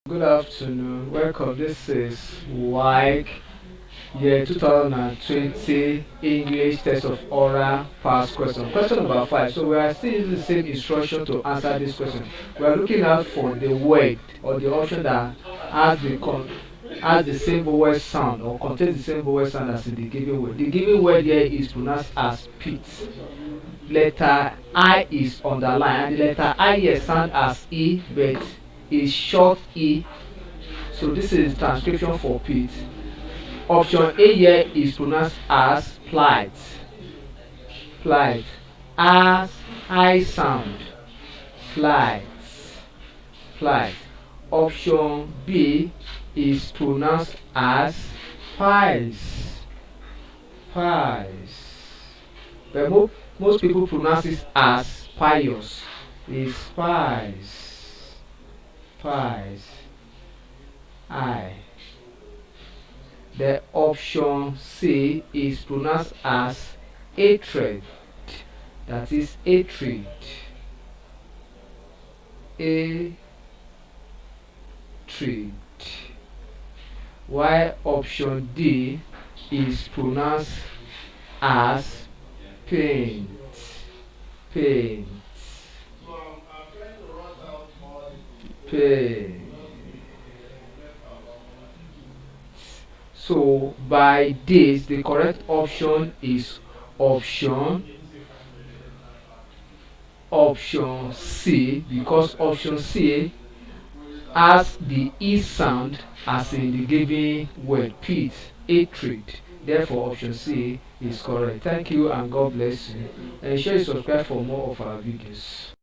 Good afternoon. Welcome. This is Waec year 2020 English test of oral past question. Question number 5. So we are still using the same instruction to answer this question. We are looking out for the word or the option that has the same vowel sound or contains the same vowel sound as in the given word. The given word here is pronounced as pit. Letter I is underlined and the letter I here sound as E but is short E. So this is transcription for pit. Option A here is pronounced as plight. Plight. As I sound. Plight. Plight. Option B is pronounced as pies. Pies. But most people pronounce it as pious. Is pies. Pies. I. The option C is pronounced as hatred. That is hatred. Hatred. While option D is pronounced as paint. Paint. Paint. So by this, the correct option is option C, because option C has the E sound as in the given word pit, hatred. Therefore, option C is correct. Thank you and God bless you. Ensure you subscribe for more of our videos.